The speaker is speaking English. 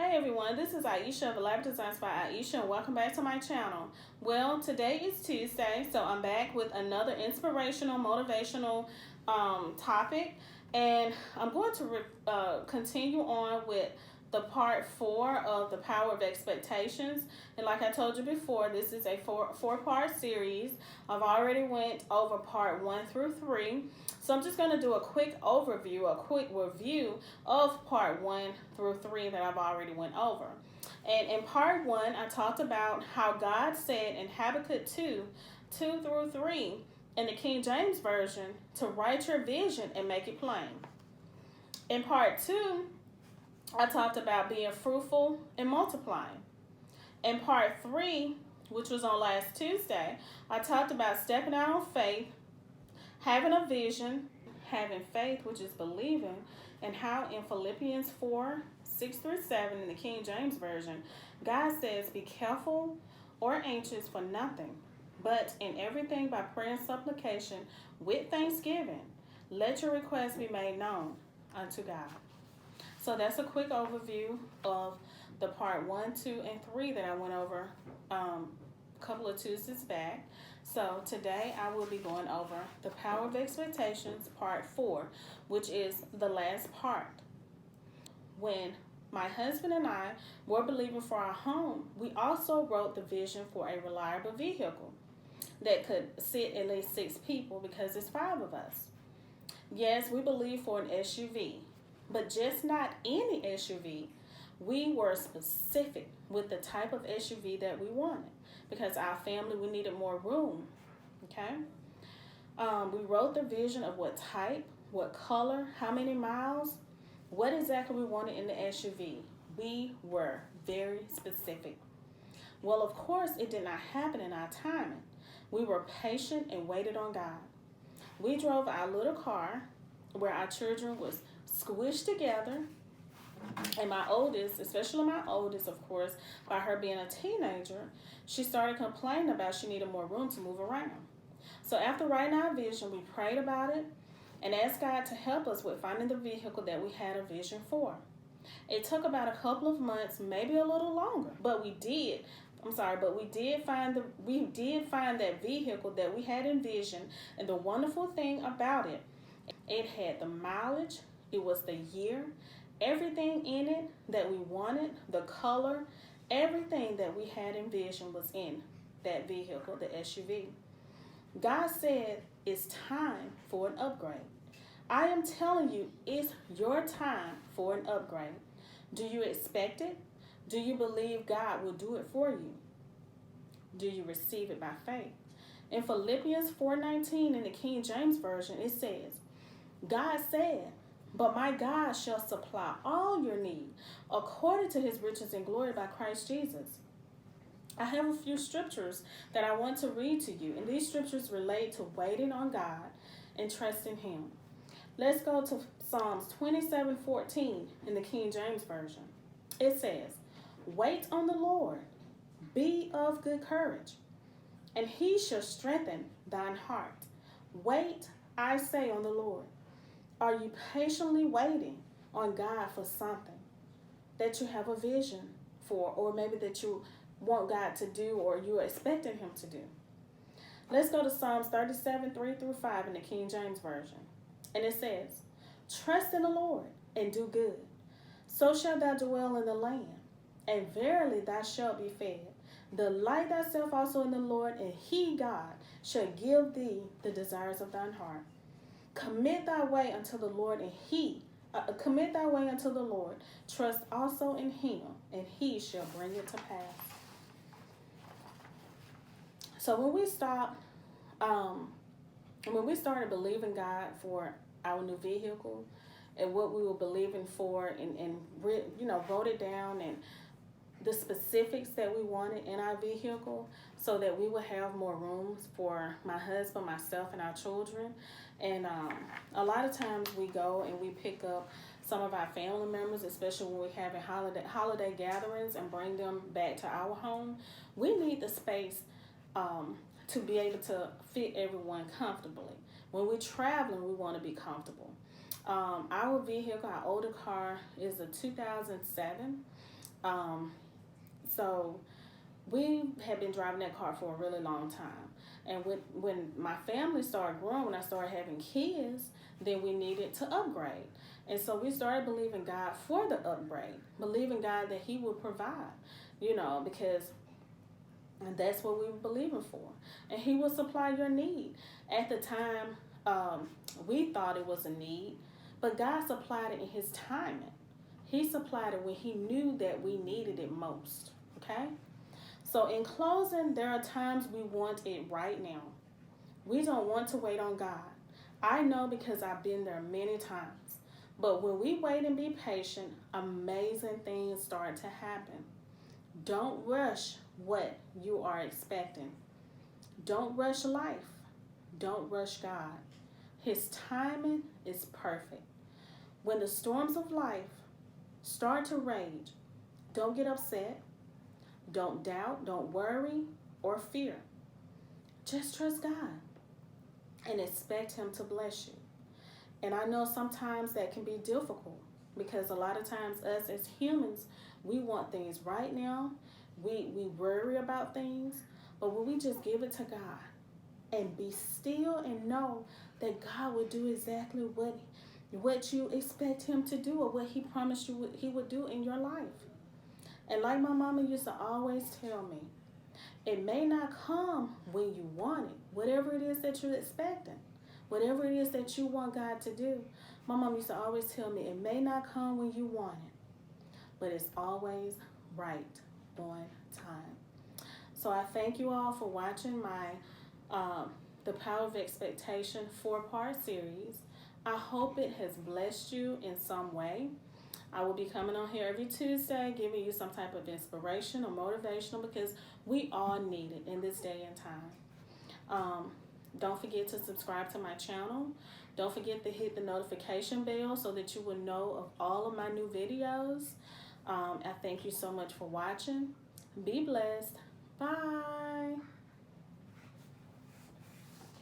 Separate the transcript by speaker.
Speaker 1: Hey everyone, this is Ieasha of Life Designs by Ieasha, and welcome back to my channel. Well, today is Tuesday, so I'm back with another inspirational, motivational topic, and I'm going to continue on with the part 4 of the power of expectations. And like I told you before, this is a four-part series. I've already went over part 1 through 3. So I'm just going to do a quick overview, a quick review of part 1 through 3 that I've already went over. And in part 1, I talked about how God said in Habakkuk 2 through 3 in the King James Version to write your vision and make it plain. In part 2, I talked about being fruitful and multiplying. In part 3, which was on last Tuesday, I talked about stepping out on faith, having a vision, having faith, which is believing, and how in Philippians 4:6-7 in the King James Version, God says, be careful or anxious for nothing, but in everything by prayer and supplication with thanksgiving, let your requests be made known unto God. So that's a quick overview of the part 1, 2, and 3 that I went over a couple of Tuesdays back. So today I will be going over the power of expectations, part 4, which is the last part. When my husband and I were believing for our home, we also wrote the vision for a reliable vehicle that could sit at least 6 people because it's 5 of us. Yes, we believe for an SUV, but just not any SUV. We were specific with the type of SUV that we wanted because our family, we needed more room, okay? We wrote the vision of what type, what color, how many miles, what exactly we wanted in the SUV. We were very specific. Well, of course, it did not happen in our timing. We were patient and waited on God. We drove our little car where our children was squished together, and my oldest, especially my oldest, of course, by her being a teenager, she started complaining about she needed more room to move around. So after writing our vision, we prayed about it and asked God to help us with finding the vehicle that we had a vision for. It took about a couple of months, maybe a little longer, but we did find that vehicle that we had envisioned. And the wonderful thing about it, it had the mileage, it was the year, everything in it that we wanted, the color, everything that we had envisioned was in that vehicle, the SUV. God said it's time for an upgrade. I am telling you, it's your time for an upgrade. Do you expect it? Do you believe God will do it for you? Do you receive it by faith? In Philippians 4:19 in the King James Version, it says, God said, but my God shall supply all your need according to his riches and glory by Christ Jesus. I have a few scriptures that I want to read to you, and these scriptures relate to waiting on God and trusting him. Let's go to Psalms 27:14 in the King James Version. It says, wait on the Lord, be of good courage, and he shall strengthen thine heart. Wait, I say, on the Lord. Are you patiently waiting on God for something that you have a vision for, or maybe that you want God to do, or you're expecting him to do? Let's go to Psalms 37:3-5 in the King James Version. And it says, trust in the Lord and do good. So shalt thou dwell in the land, and verily thou shalt be fed. Delight thyself also in the Lord, and he, God, shall give thee the desires of thine heart. Commit thy way unto the Lord, and commit thy way unto the Lord. Trust also in him, and he shall bring it to pass. So when we started believing God for our new vehicle and what we were believing for, and wrote it down, and the specifics that we wanted in our vehicle so that we would have more rooms for my husband, myself, and our children. And a lot of times we go and we pick up some of our family members, especially when we're having holiday gatherings, and bring them back to our home. We need the space to be able to fit everyone comfortably. When we're traveling, we want to be comfortable. Our vehicle, our older car, is a 2007. Um, so we had been driving that car for a really long time. And when my family started growing, when I started having kids, then we needed to upgrade. And so we started believing God for the upgrade, believing God that He would provide, because and that's what we were believing for. And He will supply your need. At the time, we thought it was a need, but God supplied it in His timing. He supplied it when He knew that we needed it most. Okay? So, in closing, there are times we want it right now. We don't want to wait on God. I know because I've been there many times. But when we wait and be patient, amazing things start to happen. Don't rush what you are expecting. Don't rush life. Don't rush God. His timing is perfect. When the storms of life start to rage, don't get upset. Don't doubt. Don't worry or fear. Just trust God and expect Him to bless you. And I know sometimes that can be difficult because a lot of times us as humans, we want things right now. We worry about things. But when we just give it to God and be still and know that God will do exactly what you expect Him to do or what He promised you He would do in your life. And like my mama used to always tell me, it may not come when you want it, whatever it is that you're expecting, whatever it is that you want God to do. My mom used to always tell me, it may not come when you want it, but it's always right on time. So I thank you all for watching my The Power of Expectation 4-part series. I hope it has blessed you in some way. I will be coming on here every Tuesday giving you some type of inspiration or motivational because we all need it in this day and time. Don't forget to subscribe to my channel. Don't forget to hit the notification bell so that you will know of all of my new videos. I thank you so much for watching. Be blessed. Bye.